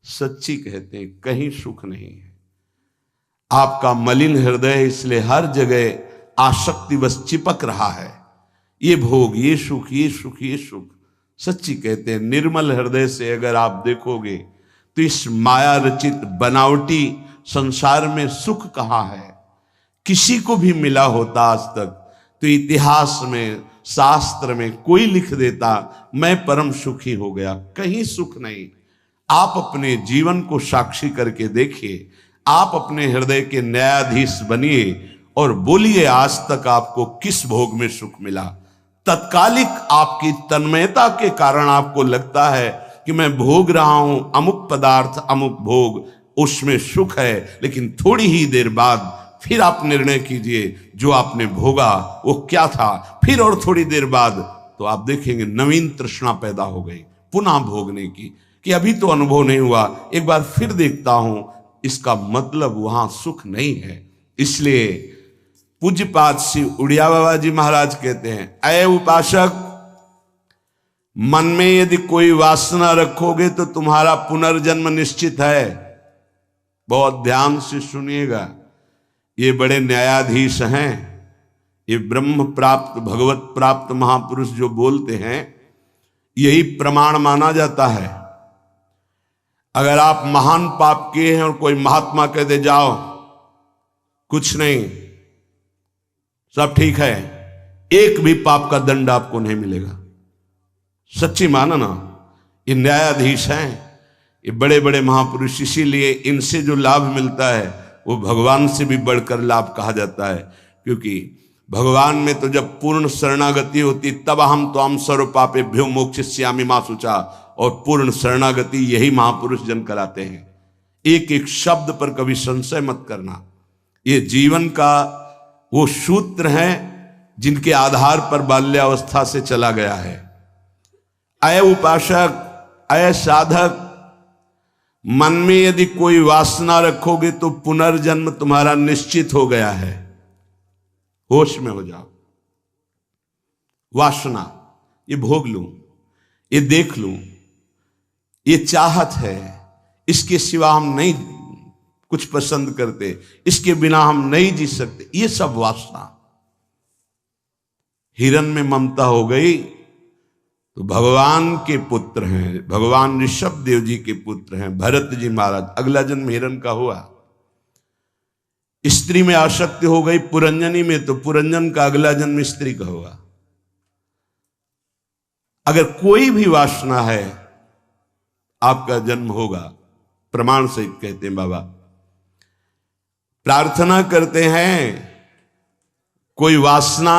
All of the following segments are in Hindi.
सच्ची कहते हैं, कहीं सुख नहीं है। आपका मलिन हृदय इसलिए हर जगह आसक्ति बस चिपक रहा है, ये भोग, ये सुख, ये सुख, ये सुख। सच्ची कहते हैं, निर्मल हृदय से अगर आप देखोगे तो इस माया रचित बनावटी संसार में सुख कहाँ है। किसी को भी मिला होता आज तक तो इतिहास में, शास्त्र में कोई लिख देता मैं परम सुखी हो गया, कहीं सुख नहीं। आप अपने जीवन को साक्षी करके देखिए, आप अपने हृदय के न्यायाधीश बनिए और बोलिए आज तक आपको किस भोग में सुख मिला। तत्कालिक आपकी तन्मयता के कारण आपको लगता है कि मैं भोग रहा हूं अमुक पदार्थ, अमुक भोग, उसमें सुख है, लेकिन थोड़ी ही देर बाद फिर आप निर्णय कीजिए जो आपने भोगा वो क्या था, फिर और थोड़ी देर बाद तो आप देखेंगे नवीन तृष्णा पैदा हो गई पुनः भोगने की, कि अभी तो अनुभव नहीं हुआ, एक बार फिर देखता हूं। इसका मतलब वहां सुख नहीं है। इसलिए पूज्यपाद श्री उड़िया बाबा जी महाराज कहते हैं, अय उपासक, मन में यदि कोई वासना रखोगे तो तुम्हारा पुनर्जन्म निश्चित है। बहुत ध्यान से सुनिएगा, ये बड़े न्यायाधीश हैं, ये ब्रह्म प्राप्त, भगवत प्राप्त महापुरुष जो बोलते हैं, यही प्रमाण माना जाता है। अगर आप महान पाप किए हैं और कोई महात्मा कह दे जाओ कुछ नहीं, सब ठीक है, एक भी पाप का दंड आपको नहीं मिलेगा। सच्ची माना ना, ये न्यायाधीश हैं, ये बड़े बड़े महापुरुष, इसीलिए इनसे जो लाभ मिलता है वो भगवान से भी बढ़कर लाभ कहा जाता है। क्योंकि भगवान में तो जब पूर्ण शरणागति होती तब हम तो हम सर्व पापेभ्यो मोक्षयिष्यामि मा शुचा, और पूर्ण शरणागति यही महापुरुष जन कराते हैं। एक एक शब्द पर कभी संशय मत करना, ये जीवन का वो सूत्र है जिनके आधार पर बाल्यावस्था से चला गया है। अय उपासक, अय साधक, मन में यदि कोई वासना रखोगे तो पुनर्जन्म तुम्हारा निश्चित हो गया है। होश में हो जाओ। वासना, ये भोग लूं, ये देख लूं, ये चाहत है, इसके सिवा हम नहीं कुछ पसंद करते, इसके बिना हम नहीं जी सकते, ये सब वासना। हिरण में ममता हो गई तो भगवान के पुत्र हैं, भगवान ऋषभ देव जी के पुत्र हैं भरत जी महाराज, अगला जन्म हिरण का हुआ। स्त्री में आसक्ति हो गई पुरंजनी में तो पुरंजन का अगला जन्म स्त्री का हुआ। अगर कोई भी वासना है आपका जन्म होगा, प्रमाण से कहते हैं बाबा। प्रार्थना करते हैं कोई वासना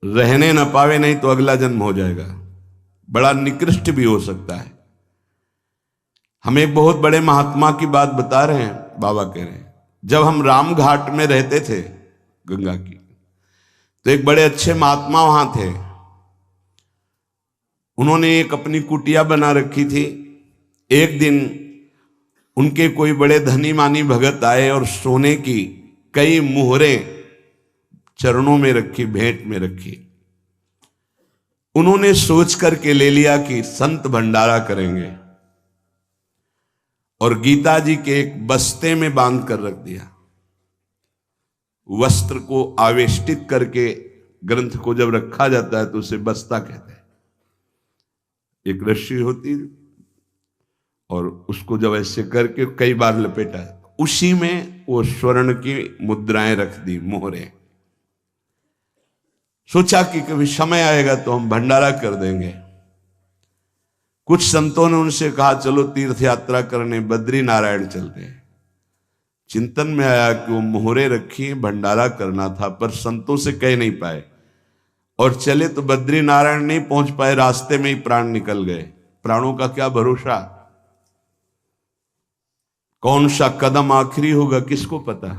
रहने न पावे, नहीं तो अगला जन्म हो जाएगा, बड़ा निकृष्ट भी हो सकता है। हम एक बहुत बड़े महात्मा की बात बता रहे हैं, बाबा कह रहे हैं, जब हम राम घाट में रहते थे गंगा की, तो एक बड़े अच्छे महात्मा वहां थे। उन्होंने एक अपनी कुटिया बना रखी थी। एक दिन उनके कोई बड़े धनी मानी भगत आए और सोने की कई मुहरें चरणों में रखी, भेंट में रखी। उन्होंने सोच करके ले लिया कि संत भंडारा करेंगे, और गीता जी के एक बस्ते में बांध कर रख दिया। वस्त्र को आवेष्टित करके ग्रंथ को जब रखा जाता है तो उसे बस्ता कहते हैं। एक रस्सी होती और उसको जब ऐसे करके कई बार लपेटा, उसी में वो स्वर्ण की मुद्राएं रख दी, मोहरें। सोचा कि कभी समय आएगा तो हम भंडारा कर देंगे। कुछ संतों ने उनसे कहा चलो तीर्थ यात्रा करने बद्री नारायण चलते हैं। चिंतन में आया कि वो मोहरे रखी, भंडारा करना था, पर संतों से कह नहीं पाए और चले तो बद्री नारायण नहीं पहुंच पाए, रास्ते में ही प्राण निकल गए। प्राणों का क्या भरोसा, कौन सा कदम आखिरी होगा किसको पता,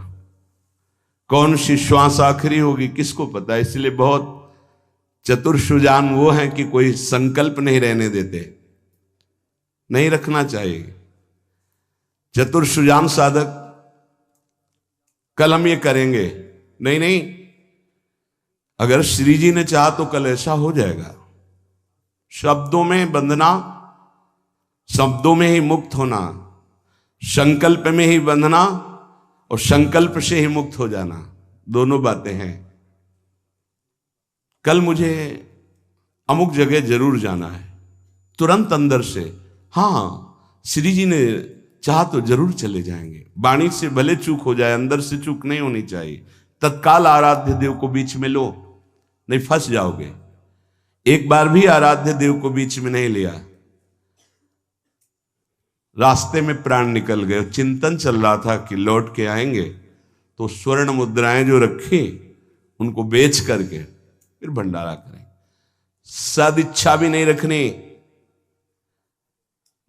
कौन सी श्वास आखिरी होगी किसको पता। इसलिए बहुत चतुर सुजान वो हैं कि कोई संकल्प नहीं रहने देते, नहीं रखना चाहिए। चतुर सुजान साधक कल हम ये करेंगे, नहीं नहीं, अगर श्री जी ने चाहा तो कल ऐसा हो जाएगा। शब्दों में बंधना शब्दों में ही मुक्त होना, संकल्प में ही बंधना और संकल्प से ही मुक्त हो जाना, दोनों बातें हैं। कल मुझे अमुक जगह जरूर जाना है, तुरंत अंदर से हाँ श्री जी ने चाहा तो जरूर चले जाएंगे। वाणी से भले चूक हो जाए, अंदर से चूक नहीं होनी चाहिए। तत्काल आराध्य देव को बीच में लो, नहीं फंस जाओगे। एक बार भी आराध्य देव को बीच में नहीं लिया, रास्ते में प्राण निकल गए। चिंतन चल रहा था कि लौट के आएंगे, तो स्वर्ण मुद्राएं जो रखी उनको बेच करके फिर भंडारा करें। सदिच्छा भी नहीं रखनी,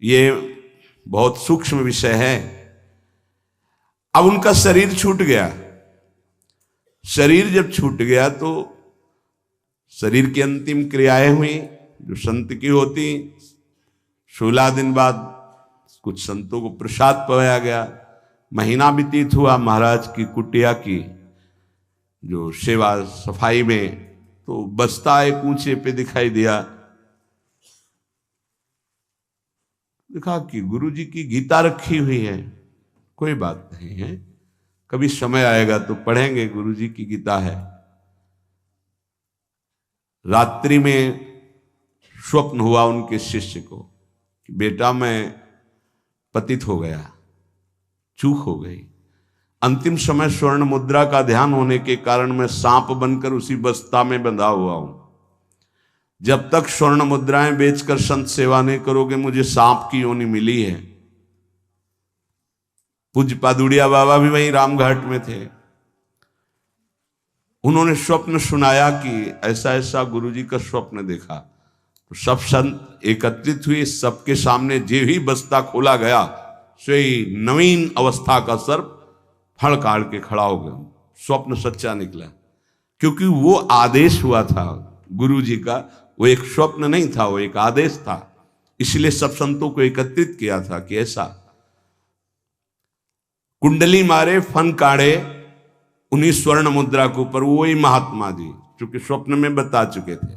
ये बहुत सूक्ष्म विषय है। अब उनका शरीर छूट गया। शरीर जब छूट गया तो शरीर की अंतिम क्रियाएं हुई जो संत की होती। 16 दिन बाद कुछ संतों को प्रसाद पवाया गया। महीना व्यतीत हुआ महाराज की कुटिया की जो सेवा सफाई में, तो बस्ता एक ऊंचे पे दिखाई दिया। देखा कि गुरु जी की गीता रखी हुई है। कोई बात नहीं है, कभी समय आएगा तो पढ़ेंगे, गुरु जी की गीता है। रात्रि में स्वप्न हुआ उनके शिष्य को कि बेटा मैं पतित हो गया, चूक हो गई। अंतिम समय स्वर्ण मुद्रा का ध्यान होने के कारण मैं सांप बनकर उसी बस्ता में बंधा हुआ हूं। जब तक स्वर्ण मुद्राएं बेचकर संत सेवा नहीं करोगे, मुझे सांप की योनि मिली है। पूज्य पादुड़िया बाबा भी वहीं रामघाट में थे। उन्होंने स्वप्न सुनाया कि ऐसा ऐसा गुरुजी का स्वप्न देखा। तो सब संत एकत्रित हुए, सबके सामने जे ही बस्ता खोला गया, सोई नवीन अवस्था का सर्प फड़ काट के खड़ा हो गया। स्वप्न सच्चा निकला, क्योंकि वो आदेश हुआ था गुरु जी का। वो एक स्वप्न नहीं था, वो एक आदेश था। इसलिए सब संतों को एकत्रित किया था कि ऐसा कुंडली मारे फन काढ़े उन्हीं स्वर्ण मुद्रा के ऊपर। वही महात्मा जी चूंकि स्वप्न में बता चुके थे।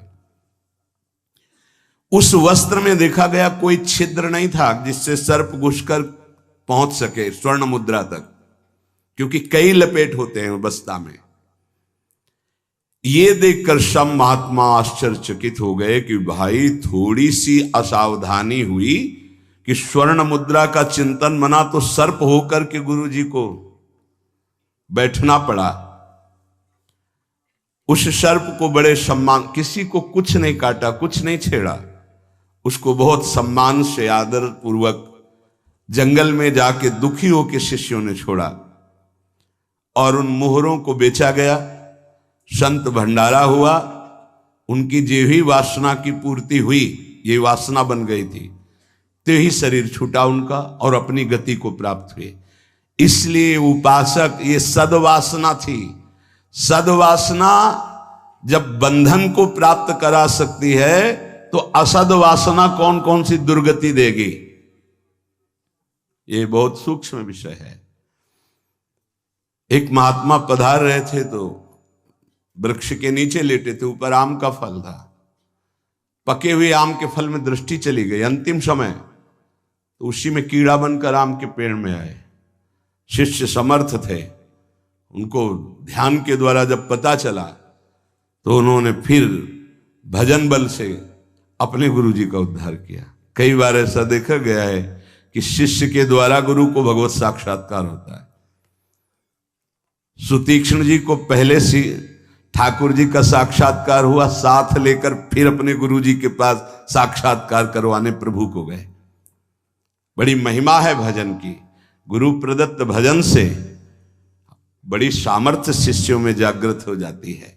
उस वस्त्र में देखा गया कोई छिद्र नहीं था जिससे सर्प घुसकर पहुंच सके स्वर्ण मुद्रा तक, क्योंकि कई लपेट होते हैं बस्ता में। ये देखकर सब महात्मा आश्चर्यचकित हो गए कि भाई थोड़ी सी असावधानी हुई कि स्वर्ण मुद्रा का चिंतन बना तो सर्प होकर के गुरु जी को बैठना पड़ा। उस सर्प को बड़े सम्मान, किसी को कुछ नहीं काटा, कुछ नहीं छेड़ा, उसको बहुत सम्मान से आदर पूर्वक जंगल में जाके दुखी होकर शिष्यों ने छोड़ा और उन मोहरों को बेचा गया। संत भंडारा हुआ, उनकी जो ही वासना की पूर्ति हुई, ये वासना बन गई थी, तो ही शरीर छूटा उनका और अपनी गति को प्राप्त हुए। इसलिए उपासक, ये सद्वासना थी। सद्वासना जब बंधन को प्राप्त करा सकती है तो असद्वासना कौन कौन सी दुर्गति देगी, ये बहुत सूक्ष्म विषय है। एक महात्मा पधार रहे थे तो वृक्ष के नीचे लेटे थे, ऊपर आम का फल था। पके हुए आम के फल में दृष्टि चली गई। अंतिम समय तो उसी में कीड़ा बनकर आम के पेड़ में आए। शिष्य समर्थ थे, उनको ध्यान के द्वारा जब पता चला तो उन्होंने फिर भजन बल से अपने गुरु जी का उद्धार किया। कई बार ऐसा देखा गया है कि शिष्य के द्वारा गुरु को भगवत साक्षात्कार होता है। सुतीक्ष्ण जी को पहले से ठाकुर जी का साक्षात्कार हुआ, साथ लेकर फिर अपने गुरु जी के पास साक्षात्कार करवाने प्रभु को गए। बड़ी महिमा है भजन की। गुरु प्रदत्त भजन से बड़ी सामर्थ्य शिष्यों में जागृत हो जाती है।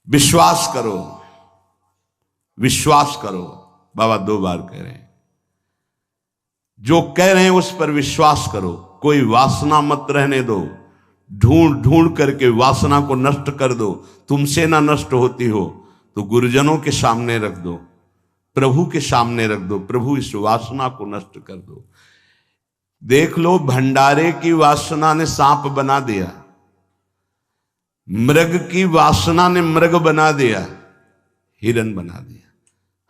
विश्वास करो, विश्वास करो, बाबा 2 बार कह रहे हैं। जो कह रहे हैं उस पर विश्वास करो। कोई वासना मत रहने दो, ढूंढ ढूंढ करके वासना को नष्ट कर दो। तुमसे ना नष्ट होती हो तो गुरुजनों के सामने रख दो, प्रभु के सामने रख दो। प्रभु इस वासना को नष्ट कर दो। देख लो, भंडारे की वासना ने सांप बना दिया, मृग की वासना ने मृग बना दिया, हिरण बना दिया।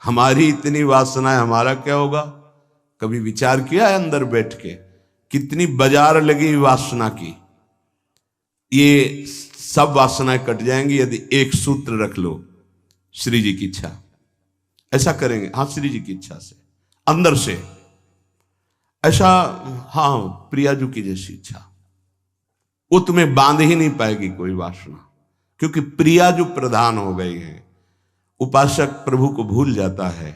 हमारी इतनी वासनाएं, हमारा क्या होगा? कभी विचार किया है अंदर बैठ के? कितनी बाजार लगी वासना की। ये सब वासनाएं कट जाएंगी यदि एक सूत्र रख लो, श्री जी की इच्छा। ऐसा करेंगे, हाँ, श्री जी की इच्छा से, अंदर से ऐसा, हाँ, प्रियाजू की जैसी इच्छा, वो तुम्हें बांध ही नहीं पाएगी कोई वासना, क्योंकि प्रियाजू प्रधान हो गई है। उपासक प्रभु को भूल जाता है।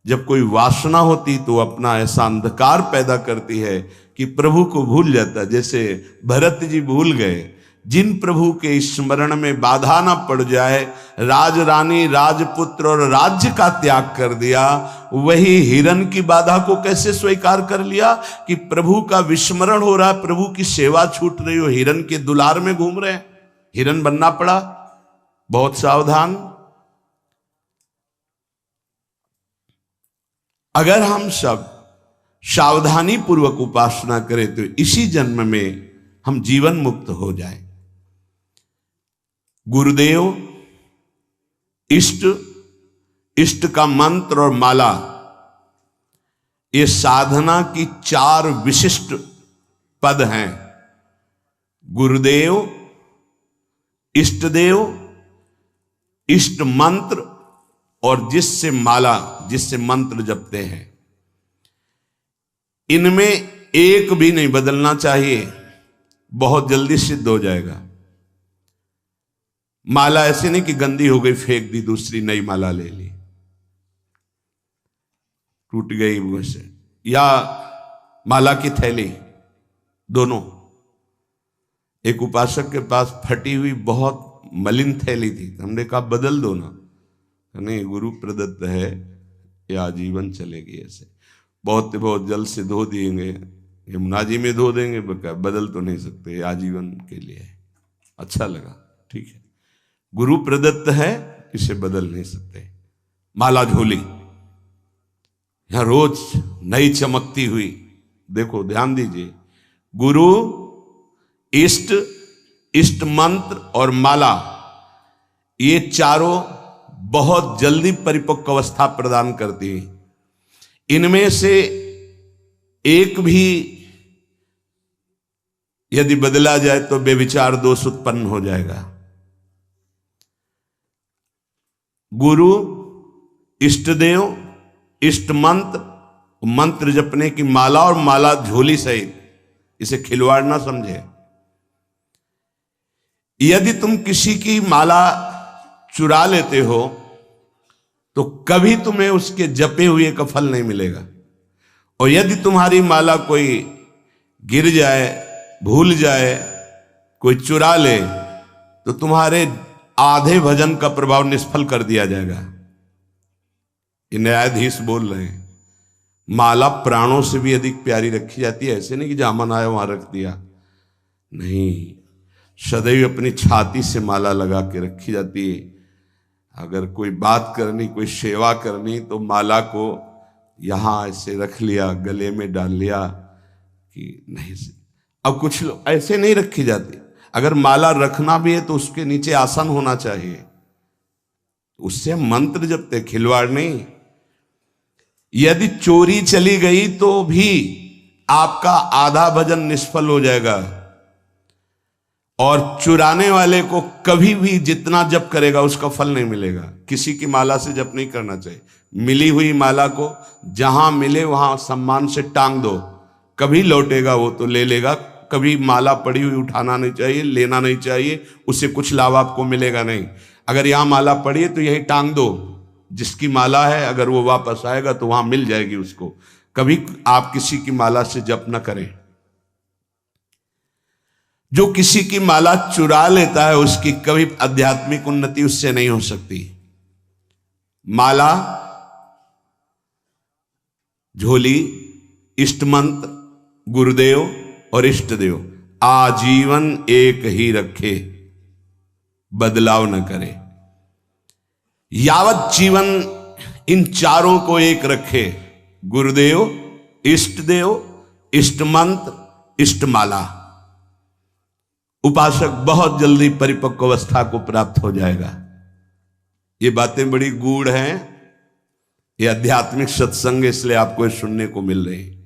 जब कोई वासना होती तो अपना ऐसा अंधकार पैदा करती है कि प्रभु को भूल जाता। जैसे भरत जी भूल गए, जिन प्रभु के स्मरण में बाधा ना पड़ जाए, राज रानी, राजपुत्र और राज्य का त्याग कर दिया। वही हिरण की बाधा को कैसे स्वीकार कर लिया कि प्रभु का विस्मरण हो रहा है, प्रभु की सेवा छूट रही हो, हिरण के दुलार में घूम रहे हैं, हिरण बनना पड़ा। बहुत सावधान। अगर हम सब सावधानी पूर्वक उपासना करें तो इसी जन्म में हम जीवन मुक्त हो जाएं। गुरुदेव, इष्ट, इष्ट का मंत्र और माला, ये साधना की 4 विशिष्ट पद हैं। गुरुदेव, इष्टदेव, इष्ट मंत्र और जिससे माला, जिससे मंत्र जपते हैं, इनमें एक भी नहीं बदलना चाहिए, बहुत जल्दी सिद्ध हो जाएगा। माला ऐसे नहीं कि गंदी हो गई फेंक दी, दूसरी नई माला ले ली, टूट गई मुंह से, या माला की थैली, दोनों। एक उपासक के पास फटी हुई बहुत मलिन थैली थी, हमने कहा बदल दो ना। नहीं, गुरु प्रदत्त है, ये आजीवन चलेगी। ऐसे बहुत जल से धो देंगे, यमुना जी में धो देंगे, बदल तो नहीं सकते, आजीवन के लिए है। अच्छा लगा, ठीक है, गुरु प्रदत्त है, इसे बदल नहीं सकते। माला झोली, यहां रोज नई चमकती हुई, देखो ध्यान दीजिए, गुरु, इष्ट, इष्ट मंत्र और माला, ये चारों बहुत जल्दी परिपक्व अवस्था प्रदान करती है। इनमें से एक भी यदि बदला जाए तो बेविचार दोष उत्पन्न हो जाएगा। गुरु, इष्टदेव, इष्ट मंत्र, मंत्र जपने की माला और माला झोली सहित, इसे खिलवाड़ ना समझे। यदि तुम किसी की माला चुरा लेते हो तो कभी तुम्हें उसके जपे हुए का फल नहीं मिलेगा। और यदि तुम्हारी माला कोई गिर जाए, भूल जाए, कोई चुरा ले, तो तुम्हारे आधे भजन का प्रभाव निष्फल कर दिया जाएगा। ये न्यायाधीश बोल रहे हैं। माला प्राणों से भी अधिक प्यारी रखी जाती है। ऐसे नहीं कि जहां मन आया वहां रख दिया, नहीं, सदैव अपनी छाती से माला लगा के रखी जाती है। अगर कोई बात करनी, कोई सेवा करनी, तो माला को यहां ऐसे रख लिया, गले में डाल लिया कि नहीं। अब कुछ लोग ऐसे नहीं रखी जाती। अगर माला रखना भी है तो उसके नीचे आसन होना चाहिए, उससे मंत्र जपते, खिलवाड़ नहीं। यदि चोरी चली गई तो भी आपका आधा भजन निष्फल हो जाएगा। और चुराने वाले को कभी भी जितना जप करेगा उसका फल नहीं मिलेगा। किसी की माला से जप नहीं करना चाहिए। मिली हुई माला को जहां मिले वहां सम्मान से टांग दो, कभी लौटेगा वो तो ले लेगा। कभी माला पड़ी हुई उठाना नहीं चाहिए, लेना नहीं चाहिए, उससे कुछ लाभ आपको मिलेगा नहीं। अगर यहां माला पड़ी है तो यही टांग दो, जिसकी माला है अगर वो वापस आएगा तो वहां मिल जाएगी उसको। कभी आप किसी की माला से जप न करें। जो किसी की माला चुरा लेता है उसकी कभी आध्यात्मिक उन्नति उससे नहीं हो सकती। माला, झोली, इष्ट मंत्र, गुरुदेव और इष्ट देव आजीवन एक ही रखे, बदलाव न करे। यावत जीवन इन चारों को एक रखे, गुरुदेव, इष्ट देव, इष्ट मंत्र, इष्ट माला, उपासक बहुत जल्दी परिपक्व अवस्था को प्राप्त हो जाएगा। ये बातें बड़ी गूढ़ हैं, ये आध्यात्मिक सत्संग इसलिए आपको सुनने को मिल रहे हैं।